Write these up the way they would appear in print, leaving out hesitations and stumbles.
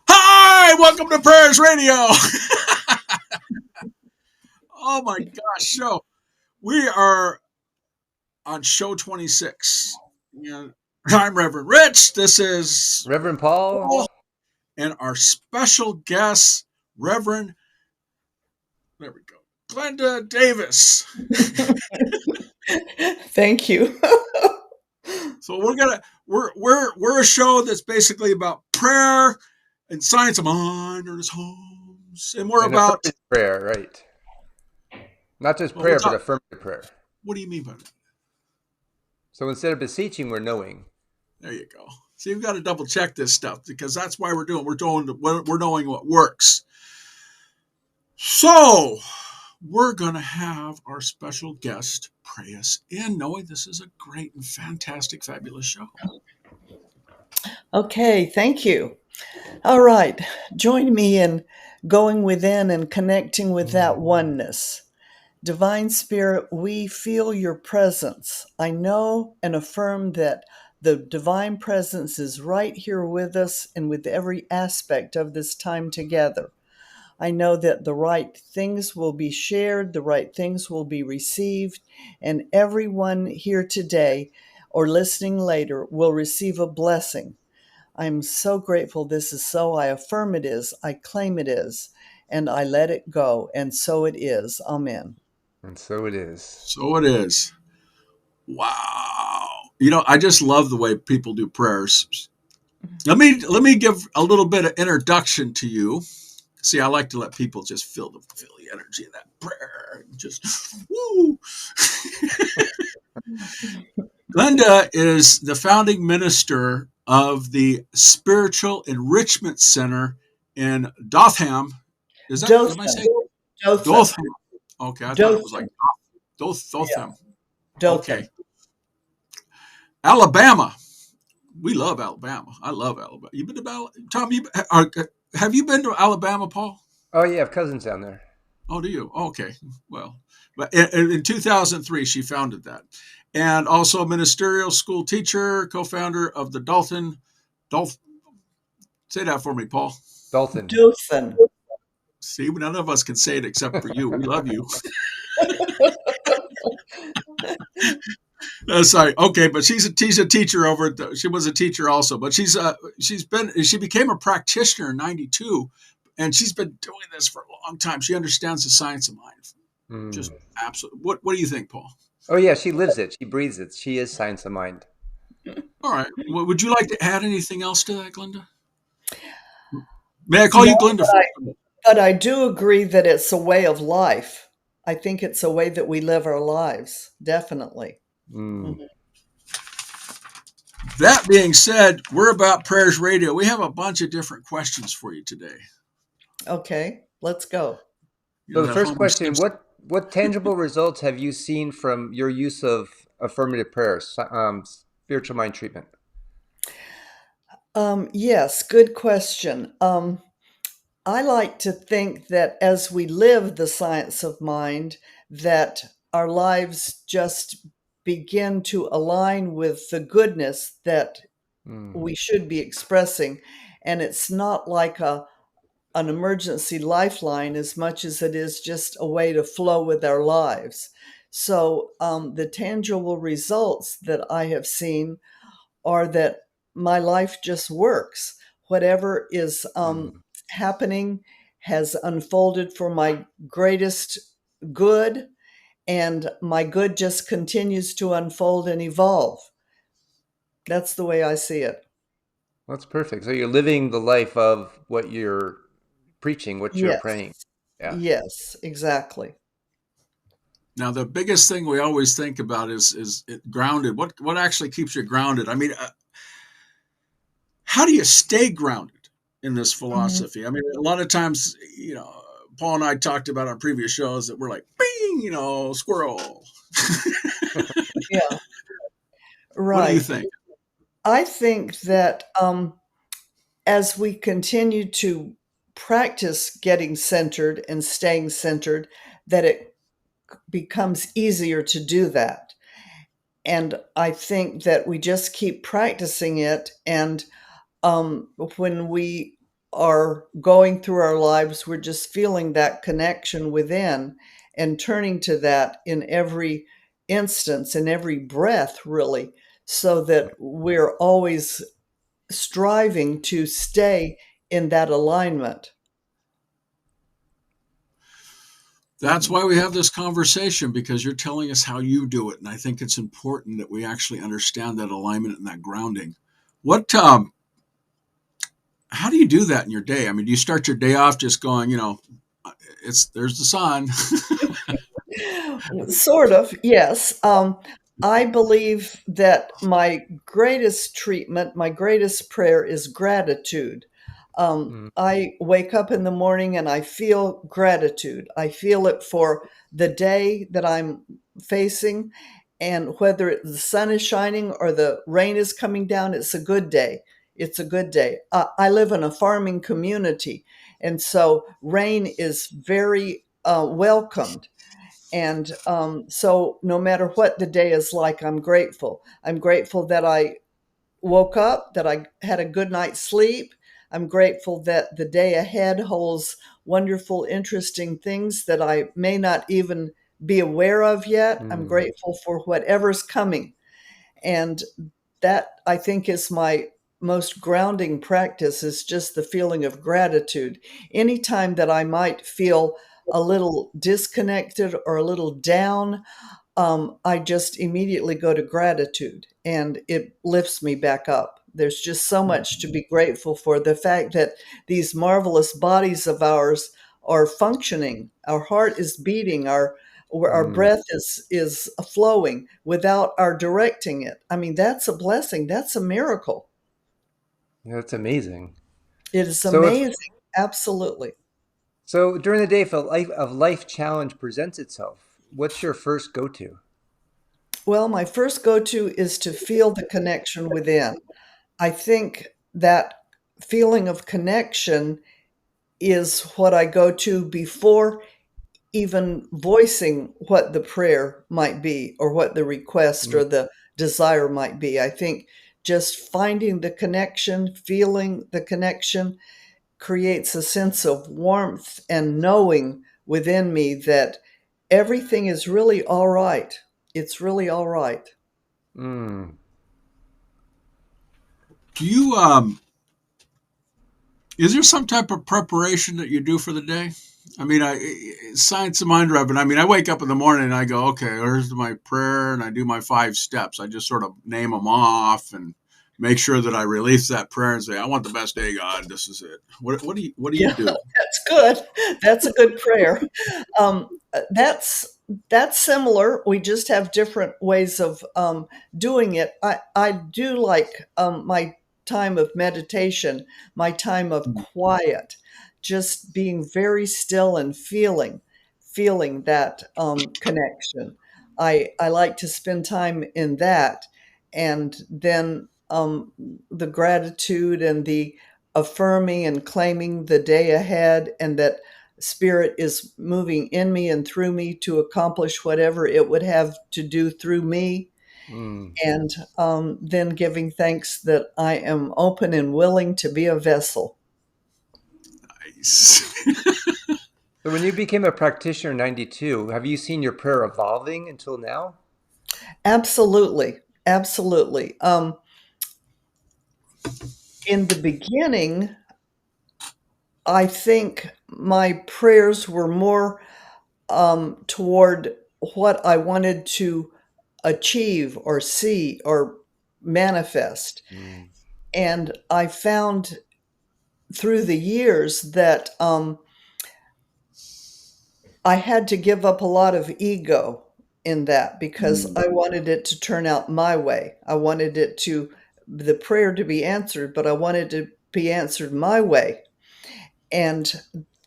Hi, welcome to Prayers Radio. Oh my gosh, so we are on show 26. And I'm Reverend Rich. This is Reverend Paul. Paul and our special guest, Reverend, there we go, Glenda Davis. Thank you. So we're a show that's basically about prayer and science of mind or his homes. And we're And about affirmative prayer, right? Not just well, we're prayer, but talking, affirmative prayer. what do you mean by that? So instead of beseeching, we're knowing. There you go. See, we've got to double check this stuff because that's why we're knowing what works. So we're going to have our special guest pray us in, knowing this is a great and fantastic, fabulous show. Okay, thank you. All right, join me in going within and connecting with that oneness. Divine Spirit, we feel your presence. I know and affirm that the divine presence is right here with us and with every aspect of this time together. I know that the right things will be shared, the right things will be received, and everyone here today or listening later will receive a blessing. I'm so grateful this is so. I affirm it is, I claim it is, and I let it go, and so it is. Amen. And so it is. So it is. Wow. I just love the way people do prayers. Let me give a little bit of introduction to you. See, I like to let people just feel the energy of that prayer. Just woo. Glenda is the founding minister of the Spiritual Enrichment Center in Dotham. Is that? Am I saying Dothan. Dotham? Okay, I thought it was like Dotham. Yeah. Okay, Alabama. We love Alabama. I love Alabama. You been to Tom? Have you been to Alabama, Paul? Oh, yeah, I have cousins down there. Oh, do you? Okay. Well, but in 2003, she founded that. And also a ministerial school teacher, co-founder of the Dalton. Say that for me, Paul. Dalton. Dothan. See, none of us can say it except for you. We love you. Sorry. Okay, but she's a teacher over at she was a teacher also, but she became a practitioner in '92, and she's been doing this for a long time. She understands the science of mind. Just absolutely. What do you think, Paul? Oh, yeah, she lives it. She breathes it. She is science of mind. All right. Well, would you like to add anything else to that, Glenda? May I call you No, Glenda? but I do agree that it's a way of life. I think it's a way that we live our lives, definitely. Mm. That being said, we're about Prayers Radio. We have a bunch of different questions for you today. Okay, let's go. So the first question, what tangible results have you seen from your use of affirmative prayers, spiritual mind treatment? Yes, good question. I like to think that as we live the science of mind, that our lives just begin to align with the goodness that we should be expressing. And it's not like an emergency lifeline as much as it is just a way to flow with our lives. So the tangible results that I have seen are that my life just works. Whatever is happening has unfolded for my greatest good, and my good just continues to unfold and evolve. That's the way I see it. That's perfect. So you're living the life of what you're preaching, what you're Yes. praying. Yeah. Yes, exactly. Now, the biggest thing we always think about is grounded. What actually keeps you grounded? I mean, how do you stay grounded in this philosophy? I mean, a lot of times, Paul and I talked about on previous shows that we're like, bing, squirrel. Yeah, What do you right. think? I think that as we continue to practice getting centered and staying centered, that it becomes easier to do that. And I think that we just keep practicing it, and when we are going through our lives, we're just feeling that connection within and turning to that in every instance, in every breath, really, so that we're always striving to stay in that alignment. That's why we have this conversation, because you're telling us how you do it. And I think it's important that we actually understand that alignment and that grounding. What, how do you do that in your day? I mean, do you start your day off just going, there's the sun? Sort of, yes. I believe that my greatest treatment, my greatest prayer is gratitude. Mm, I wake up in the morning and I feel gratitude. I feel it for the day that I'm facing. And whether the sun is shining or the rain is coming down, it's a good day. It's a good day. I live in a farming community, and so rain is very welcomed. And so, no matter what the day is like, I'm grateful. I'm grateful that I woke up, that I had a good night's sleep. I'm grateful that the day ahead holds wonderful, interesting things that I may not even be aware of yet. I'm mm, grateful for whatever's coming. And that, I think, is my most grounding practice, is just the feeling of gratitude. Anytime that I might feel a little disconnected or a little down, I just immediately go to gratitude and it lifts me back up. There's just so much to be grateful for. The fact that these marvelous bodies of ours are functioning, our heart is beating, our mm. breath is flowing without our directing it. I mean, that's a blessing. That's a miracle. Yeah, that's amazing. It is So if amazing. Absolutely. so during the day, if a life challenge presents itself, what's your first go to? Well, my first go to is to feel the connection within. I think that feeling of connection is what I go to before even voicing what the prayer might be or what the request Mm, or the desire might be. I think just finding the connection, feeling the connection creates a sense of warmth and knowing within me that everything is really all right. It's really all right. mm, Do you, is there some type of preparation that you do for the day? I mean, science of mind rubbing. I mean, I wake up in the morning and I go, okay, here's my prayer, and I do my 5 steps. I just sort of name them off and make sure that I release that prayer and say, I want the best day, God. This is it. What do you Yeah, do? that's good. That's a good prayer. That's similar. We just have different ways of doing it. I do like my time of meditation, my time of quiet, just being very still and feeling that connection. I like to spend time in that, and then the gratitude and the affirming and claiming the day ahead, and that spirit is moving in me and through me to accomplish whatever it would have to do through me. mm. And then giving thanks that I am open and willing to be a vessel. Nice. So when you became a practitioner in '92, have you seen your prayer evolving until now? Absolutely. Absolutely. In the beginning, I think my prayers were more toward what I wanted to achieve or see or manifest. Mm, And I found through the years that I had to give up a lot of ego in that, because I wanted it to turn out my way. I wanted the prayer to be answered, but I wanted to be answered my way. And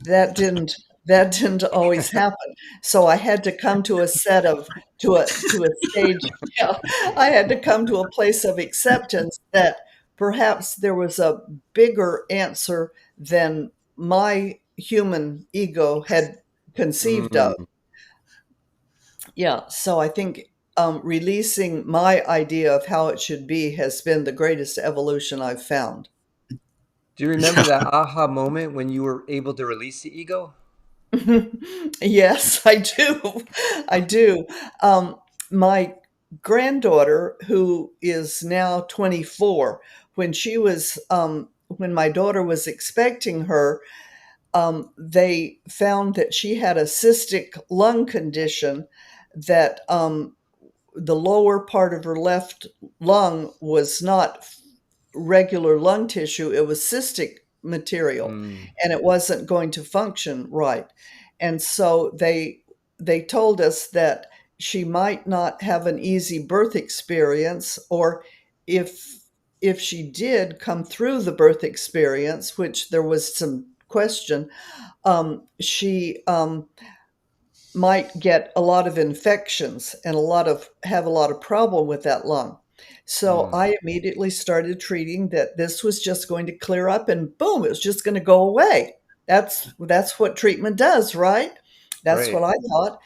that didn't that didn't always happen. So I had to come to a set of to a stage. Yeah, I had to come to a place of acceptance that perhaps there was a bigger answer than my human ego had conceived of. mm. Yeah, so I think releasing my idea of how it should be has been the greatest evolution I've found. Do you remember that aha moment when you were able to release the ego? Yes, I do. I do. My granddaughter, who is now 24, when my daughter was expecting her, they found that she had a cystic lung condition that the lower part of her left lung was not regular lung tissue, it was cystic material, Mm, and it wasn't going to function right. And so they told us that she might not have an easy birth experience, or if if she did come through the birth experience, which there was some question, she might get a lot of infections and have a lot of problem with that lung. So mm, I immediately started treating that this was just going to clear up and boom, it was just going to go away. That's what treatment does, right? That's what right. I thought.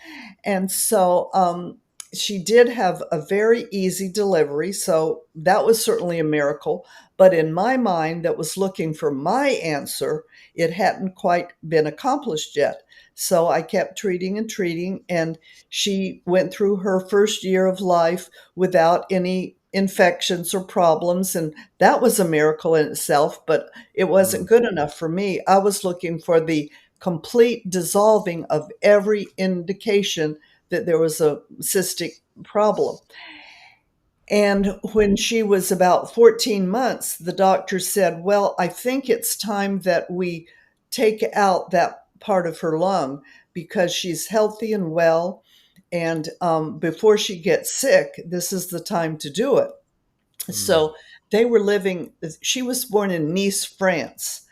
And so she did have a very easy delivery. So that was certainly a miracle. But in my mind, that was looking for my answer, it hadn't quite been accomplished yet. So I kept treating and treating, and she went through her first year of life without any infections or problems. And that was a miracle in itself, but it wasn't Mm, good enough for me. I was looking for the complete dissolving of every indication that there was a cystic problem. And when she was about 14 months, the doctor said, well, I think it's time that we take out that part of her lung because she's healthy and well. And before she gets sick, this is the time to do it. mm, So she was born in Nice, France.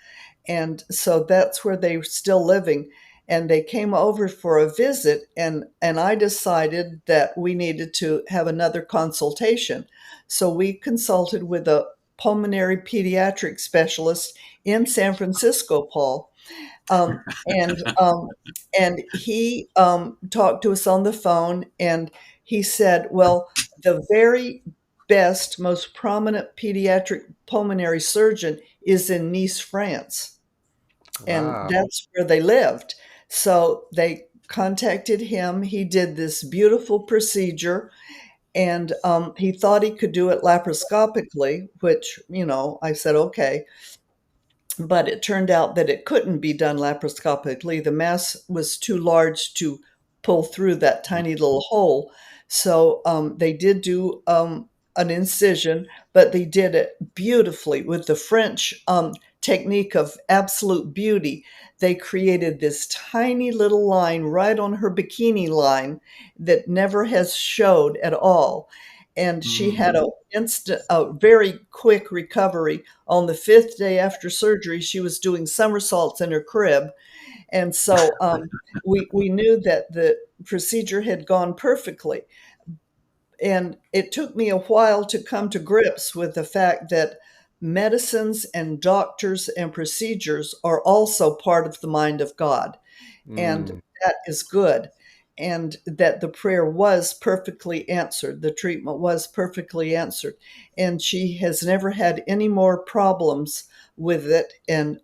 And so that's where they were still living. And they came over for a visit, and I decided that we needed to have another consultation. So we consulted with a pulmonary pediatric specialist in San Francisco, Paul. Um, and and he talked to us on the phone, and he said, "Well, the very best, most prominent pediatric pulmonary surgeon is in Nice, France, and wow. that's where they lived." So they contacted him. He did this beautiful procedure, and he thought he could do it laparoscopically, which I said okay, but it turned out that it couldn't be done laparoscopically. The mass was too large to pull through that tiny little hole. So they did do an incision, but they did it beautifully with the French technique of absolute beauty. They created this tiny little line right on her bikini line that never has showed at all. And she had Mm. a very quick recovery. On the fifth day after surgery, she was doing somersaults in her crib. And so we knew that the procedure had gone perfectly. And it took me a while to come to grips with the fact that medicines and doctors and procedures are also part of the mind of God, and Mm, that is good. And that the prayer was perfectly answered, the treatment was perfectly answered, and she has never had any more problems with it. And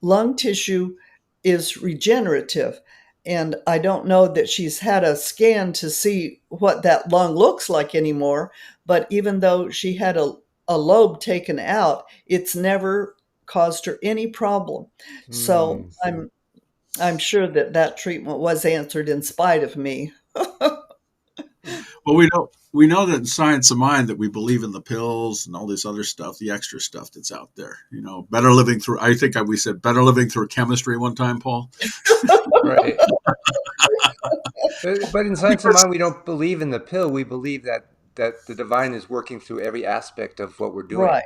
lung tissue is regenerative, and I don't know that she's had a scan to see what that lung looks like anymore, but even though she had a lobe taken out, it's never caused her any problem. So mm. I'm sure that that treatment was answered in spite of me. Well, we know that in Science of Mind that we believe in the pills and all this other stuff, the extra stuff that's out there. Better living through. I think we said better living through chemistry one time, Paul. Right. But in Science of Because Mind, we don't believe in the pill. We believe that the divine is working through every aspect of what we're doing. Right, right.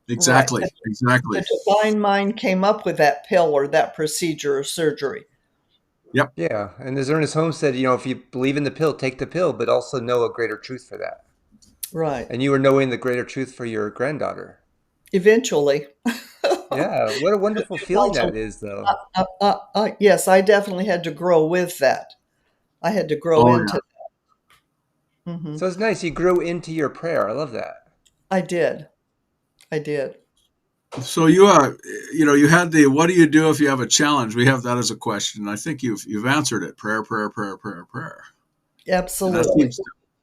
exactly, The exactly. divine mind came up with that pill or that procedure or surgery. Yep. Yeah, and as Ernest Holmes said, if you believe in the pill, take the pill, but also know a greater truth for that. Right. And you were knowing the greater truth for your granddaughter. Eventually. Yeah, what a wonderful feeling Eventually. that is, though. Yes, I definitely had to grow with that. I had to grow Oh yeah. into that. So it's nice you grew into your prayer. I love that. I did. I did. So you had the what do you do if you have a challenge? We have that as a question. I think you've answered it. Prayer, prayer, prayer, prayer, prayer. And that Absolutely. seems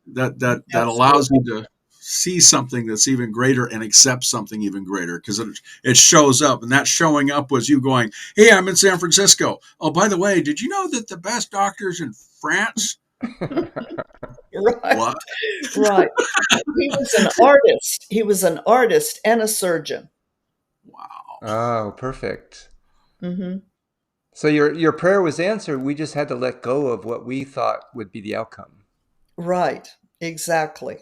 that allows Absolutely. you to see something that's even greater and accept something even greater because it shows up, and that showing up was you going, hey, I'm in San Francisco. Oh, by the way, did you know that the best doctors in France? Right. What? Right. He was an artist. He was an artist and a surgeon. Wow. Oh, perfect. Hmm. So your prayer was answered. We just had to let go of what we thought would be the outcome. Right. Exactly.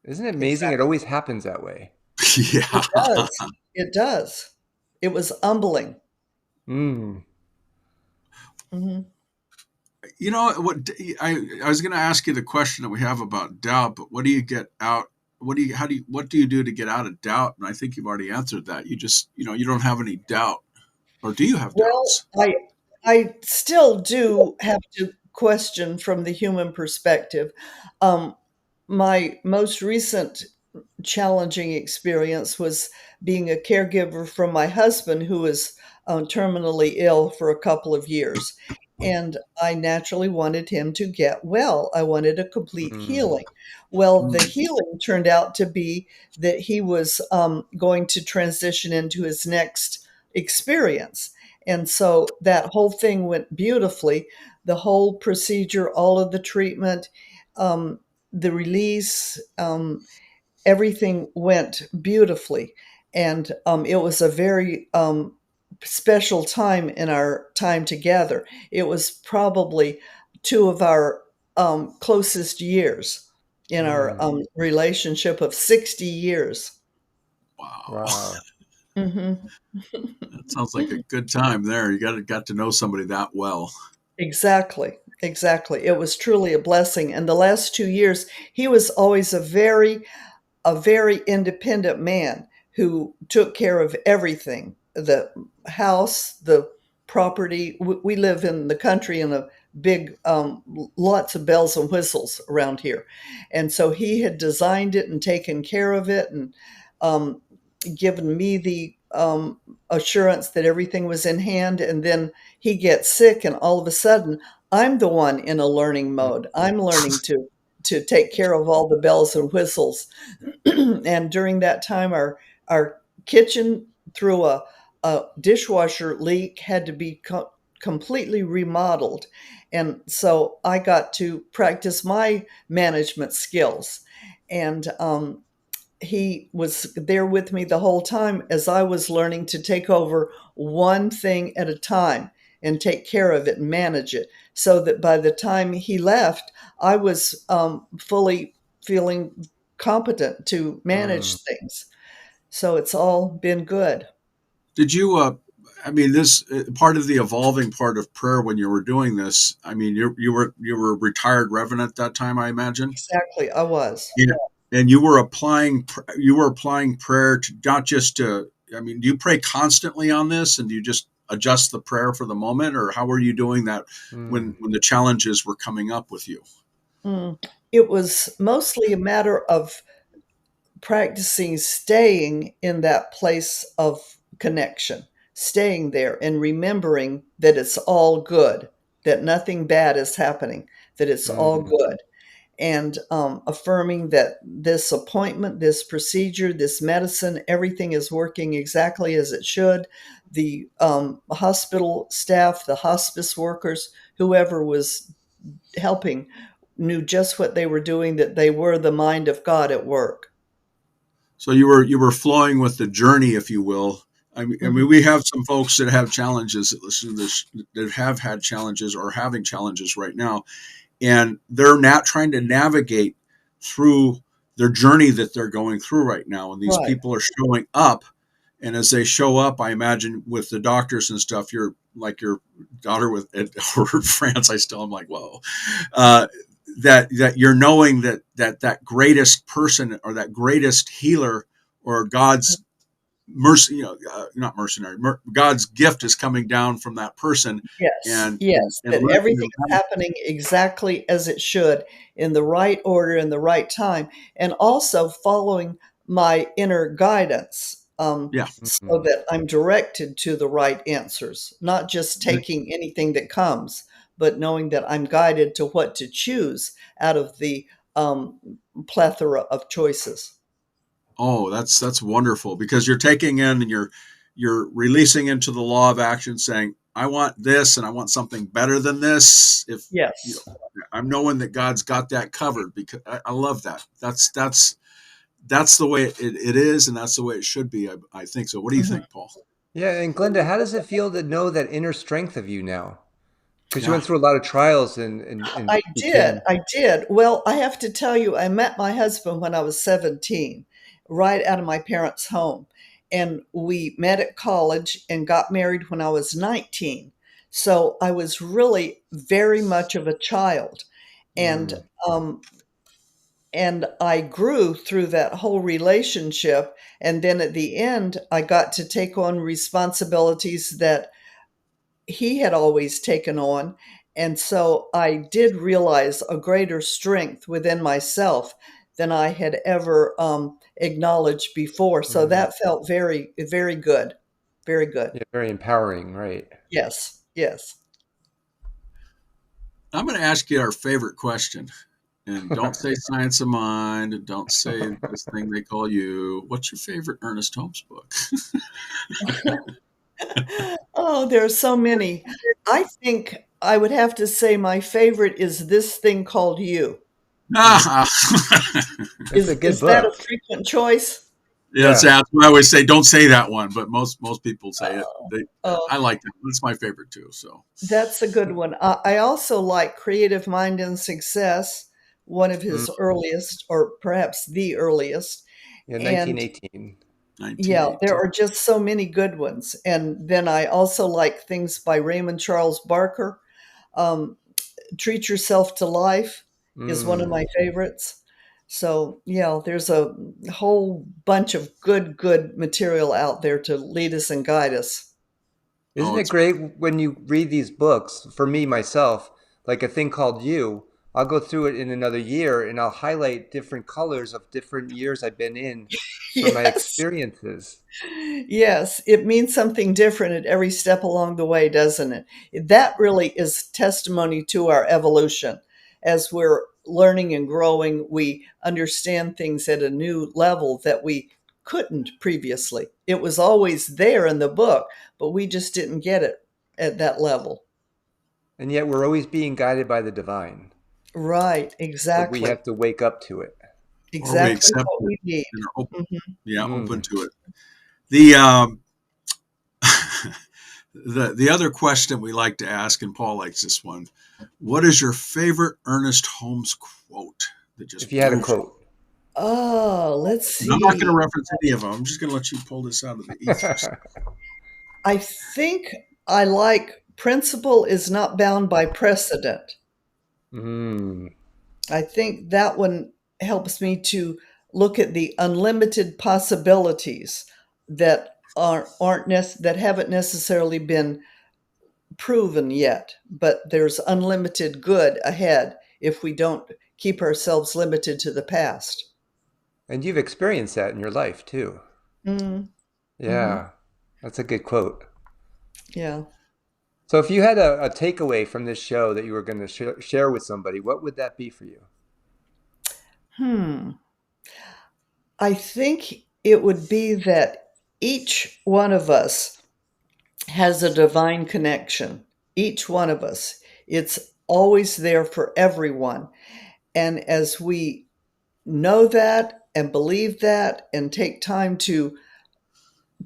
Isn't it amazing? It Exactly. always happens that way. It Yeah. does. It does. It was humbling. Mm. Hmm. You know what? I was going to ask you the question that we have about doubt, but what do you get out? What do you do to get out of doubt? And I think you've already answered that. You just, you don't have any doubt, or do you have Well, doubts? I still do have to question from the human perspective. Um, my most recent challenging experience was being a caregiver for my husband, who was terminally ill for a couple of years. And I naturally wanted him to get well. I wanted a complete Mm. healing. Well, the Mm. healing turned out to be that he was going to transition into his next experience. And so that whole thing went beautifully. The whole procedure, all of the treatment, um, the release, everything went beautifully. And it was a very special time in our time together. It was probably two of our closest years in our Mm. relationship of 60 years. Wow, Wow. Hmm. that sounds like a good time there. You got to know somebody that well. Exactly. Exactly. It was truly a blessing. And the last 2 years, he was always a very independent man who took care of everything, the house, the property. We live in the country in a big, lots of bells and whistles around here. And so he had designed it and taken care of it and um, given me the assurance that everything was in hand. And then he gets sick, and all of a sudden, I'm the one in a learning mode. I'm learning to take care of all the bells and whistles. And during that time, our kitchen, through a dishwasher leak, had to be completely remodeled. And so I got to practice my management skills. And he was there with me the whole time as I was learning to take over one thing at a time and take care of it and manage it. So that by the time he left, I was fully feeling competent to Mm. manage things. So it's all been good. Did you? I mean, this part of the evolving part of prayer when you were doing this. I mean, you were a retired reverend at that time, I imagine. Exactly, I was. Yeah. And you were applying prayer to not just to. I mean, do you pray constantly on this, and do you just adjust the prayer for the moment, or how were you doing that Mm. when the challenges were coming up with you? Mm. It was mostly a matter of practicing staying in that place of connection, staying there and remembering that it's all good, that nothing bad is happening, that it's all Mm. good. And affirming that this appointment, this procedure, this medicine, everything is working exactly as it should. The hospital staff, the hospice workers, whoever was helping, knew just what they were doing, that they were the mind of God at work. So you were flowing with the journey, if you will. I mean, Mhm. we have some folks that have challenges that listen to this that have had challenges or having challenges right now, and they're not trying to navigate through their journey that they're going through right now. And these Right. people are showing up, and as they show up, I imagine with the doctors and stuff, you're like your daughter with or France. I still am like, whoa, uh, that you're knowing that greatest person or that greatest healer or God's mercy, not mercenary, God's gift is coming down from that person, Yes, and and yes, and that letting everything them is happening exactly as it should, in the right order, in the right time, and also following my inner guidance. Yeah. so that I'm directed to the right answers, not just taking anything that comes, but knowing that I'm guided to what to choose out of the plethora of choices. Oh, that's wonderful, because you're taking in and you're releasing into the law of action, saying, I want this and I want something better than this. If you know, Yes. I'm knowing that God's got that covered, because I love that. That's the way it is, and that's the way it should be. I think so. What do you Mhm. think, Paul? Yeah, and Glenda, how does it feel to know that inner strength of you now? Because you Yeah. went through a lot of trials and I did. became. I did. Well, I have to tell you, I met my husband when I was 17, right out of my parents' home. And we met at college and got married when I was 19. So I was really very much of a child. And Mm. um, and I grew through that whole relationship. And then at the end, I got to take on responsibilities that he had always taken on. And so I did realize a greater strength within myself than I had ever acknowledged before. So Mm. that felt very, very good. Very good. Yeah, very empowering, right? Yes. Yes. I'm going to ask you our favorite question. And don't say Science of Mind, and don't say this thing they call you. What's your favorite Ernest Holmes book? Oh, there are so many. I think I would have to say my favorite is This Thing Called You. Mm. Ah, It's a good Is that a book. frequent choice? yeah, Yeah. that's why I always say don't say that one, but most people say it. Oh, oh, I like that. That's my favorite too. So, that's a good one. I also like Creative Mind and Success, one of his Mm. earliest, or perhaps the earliest. Yeah, And 1918. yeah, there 1918. are just so many good ones. And then I also like things by Raymond Charles Barker. Um, Treat Yourself to Life is one of Mm. my favorites. So, yeah, there's a whole bunch of good material out there to lead us and guide us. Isn't Oh, it it's great when you read these books? For me, myself, like A Thing Called You, I'll go through it in another year and I'll highlight different colors of different years I've been in for my Yes. experiences. Yes, it means something different at every step along the way, doesn't it? That really is testimony to our evolution. As we're learning and growing, we understand things at a new level that we couldn't previously. It was always there in the book, but we just didn't get it at that level. And yet we're always being guided by the divine, Right, but we exactly. have to wake up to it. or we Exactly accept what it we need. and are open, Mhm. yeah, open Mm. to it. The the other question we like to ask, and Paul likes this one: what is your favorite Ernest Holmes quote that just If you had a moves you? quote. Oh, let's And I'm not going to see. reference any of them. I'm just going to let you pull this out of the ethers. I think I like principle is not bound by precedent. Mm. I think that one helps me to look at the unlimited possibilities that that haven't necessarily been proven yet, but there's unlimited good ahead if we don't keep ourselves limited to the past. And you've experienced that in your life too. Mm, hmm. Yeah, that's a good quote. Yeah. So if you had a takeaway from this show that you were going to share with somebody, what would that be for you? Hmm. I think it would be that each one of us has a divine connection. Each one of us. It's always there for everyone. And as we know that and believe that and take time to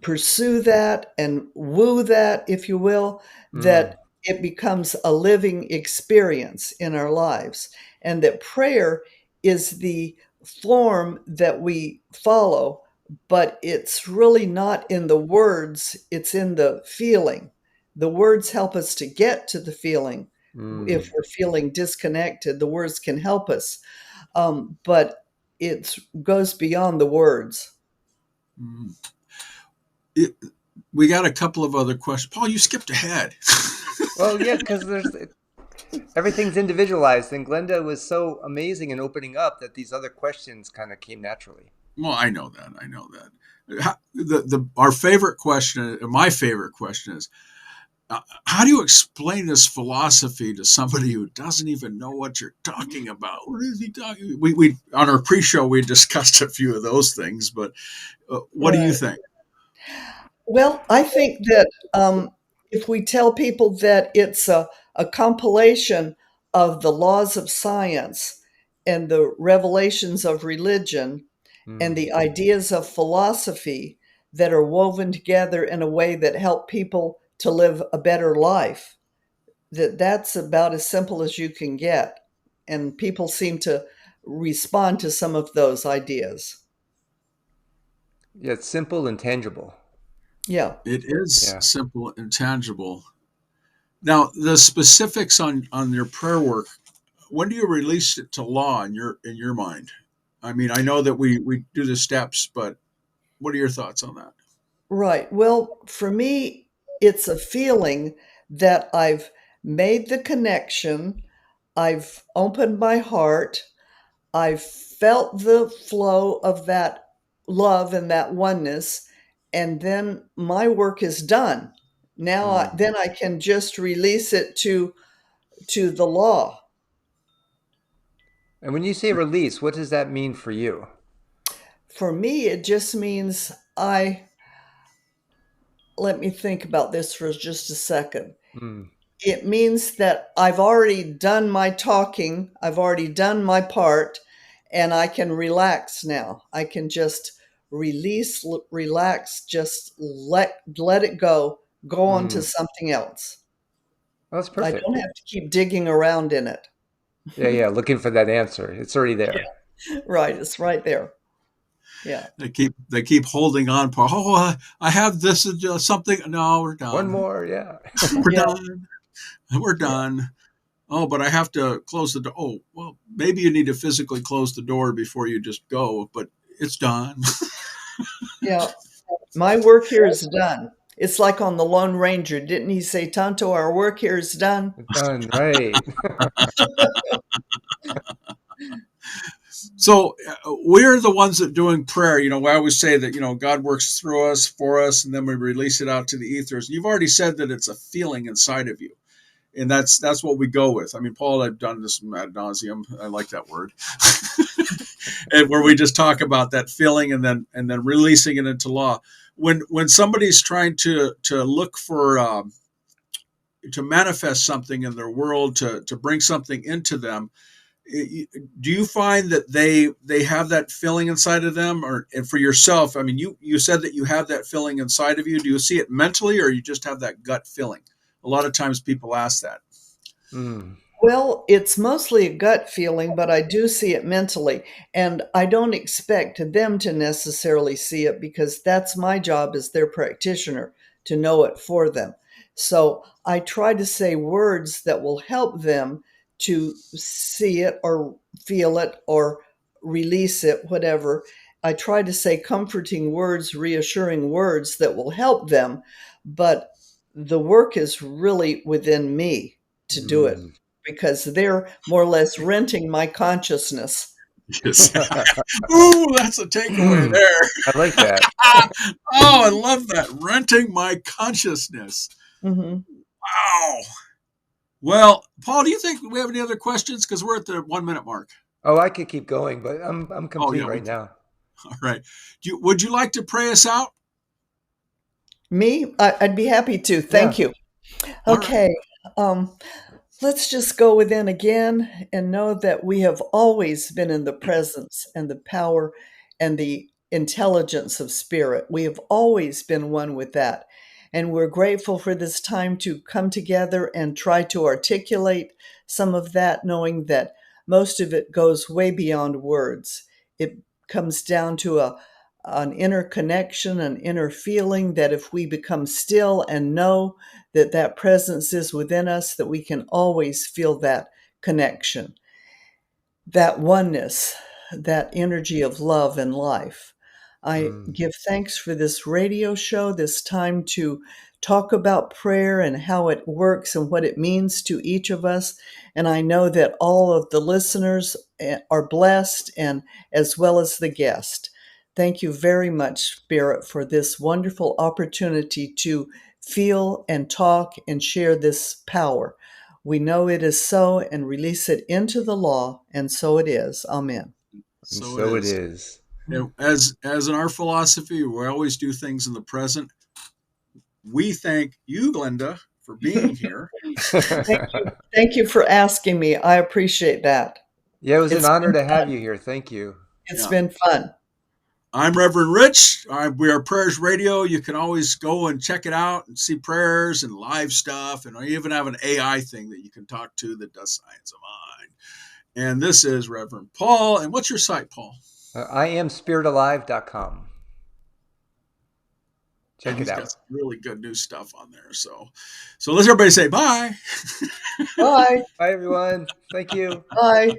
pursue that and woo that, if you will, Mm. that it becomes a living experience in our lives. And that prayer is the form that we follow, but it's really not in the words, it's in the feeling. The words help us to get to the feeling. If Mm. we're feeling disconnected, the words can help us. But it goes beyond the words. Mm. It, we got a couple of other questions. Paul, you skipped ahead. Well, yeah, because everything's individualized, and Glenda was so amazing in opening up that these other questions kind of came naturally. Well, I know that. I know that. Our favorite question, my favorite question is, how do you explain this philosophy to somebody who doesn't even know what you're talking about? What is he talking? We on our pre-show we discussed a few of those things, but what do you Right. think? Well, I think that if we tell people that it's a compilation of the laws of science and the revelations of religion and Mm. the ideas of philosophy that are woven together in a way that help people to live a better life, that's about as simple as you can get. And people seem to respond to some of those ideas. Yeah, it's simple and tangible. Yeah. It is Yeah. simple and tangible. Now, the specifics on your prayer work. When do you release it to law in your mind? I mean, I know that we do the steps, but what are your thoughts on that? Right. Well, for me, it's a feeling that I've made the connection, I've opened my heart, I've felt the flow of that love and that oneness, and then my work is done. Now, Mm. then I can just release it to the law. And when you say release, what does that mean for you? For me, it just means I let me think about this for just a second. Mm. It means that I've already done my talking, I've already done my part, and I can relax now. I can just release, relax, just let it go on to Mm. something else. Well, that's I don't perfect. have to keep digging around in it. Yeah, yeah, looking for that answer. It's already there. Right, it's right there. Yeah. They keep holding on. Oh, I have this something. No, we're One done. more, yeah. We're Yeah. done. We're Yeah. done. Oh, but I have to close the door. Oh, well, maybe you need to physically close the door before you just go, but it's done. Yeah. My work here is done. It's like on the Lone Ranger. Didn't he say, Tonto, our work here is done? Done, right. So we're the ones that doing prayer. I always say that God works through us, for us, and then we release it out to the ethers. You've already said that it's a feeling inside of you, and that's what we go with. I mean, Paul, I've done this ad nauseum. I like that word, and where we just talk about that feeling and then releasing it into law. When somebody's trying to look for to manifest something in their world, to bring something into them, do you find that they have that feeling inside of them, or and for yourself? I mean, you said that you have that feeling inside of you. Do you see it mentally, or you just have that gut feeling? A lot of times people ask that. Mm. Well, it's mostly a gut feeling, but I do see it mentally. And I don't expect them to necessarily see it because that's my job as their practitioner to know it for them. So I try to say words that will help them to see it or feel it or release it, whatever. I try to say comforting words, reassuring words that will help them. But the work is really within me to do it Mm. because they're more or less renting my consciousness. Yes. Ooh, that's a takeaway there. I like that. Oh, I love that. Renting my consciousness. Hmm. Wow. Well, Paul, do you think we have any other questions? Because we're at the 1 minute mark. Oh, I could keep going, but I'm Oh complete yeah, right now. all right. Would you like to pray us out? Me, I'd be happy to. Yeah. Thank you. All right. Okay. Um, let's just go within again and know that we have always been in the presence and the power and the intelligence of spirit. We have always been one with that. And we're grateful for this time to come together and try to articulate some of that, knowing that most of it goes way beyond words. It comes down to an inner connection, an inner feeling that if we become still and know that that presence is within us, that we can always feel that connection, that oneness, that energy of love and life. I Mm. give thanks for this radio show, this time to talk about prayer and how it works and what it means to each of us. And I know that all of the listeners are blessed, and as well as the guest. Thank you very much, Spirit, for this wonderful opportunity to feel and talk and share this power. We know it is so and release it into the law, and so it is. Amen. And So it so it is. is. As in our philosophy, we always do things in the present. We thank you, Glenda, for being here. Thank you for asking me. I appreciate that. Yeah, it was an It's honor been to have fun. you here. Thank you. It's Yeah. been fun. I'm Reverend Rich. We are Prayers Radio. You can always go and check it out and see prayers and live stuff. And I even have an AI thing that you can talk to that does science of mind. And this is Reverend Paul. And what's your site, Paul? I am spiritalive.com. Check And it he's out. got some really good new stuff on there. So let's everybody say bye. Bye. Bye, everyone. Thank you. Bye.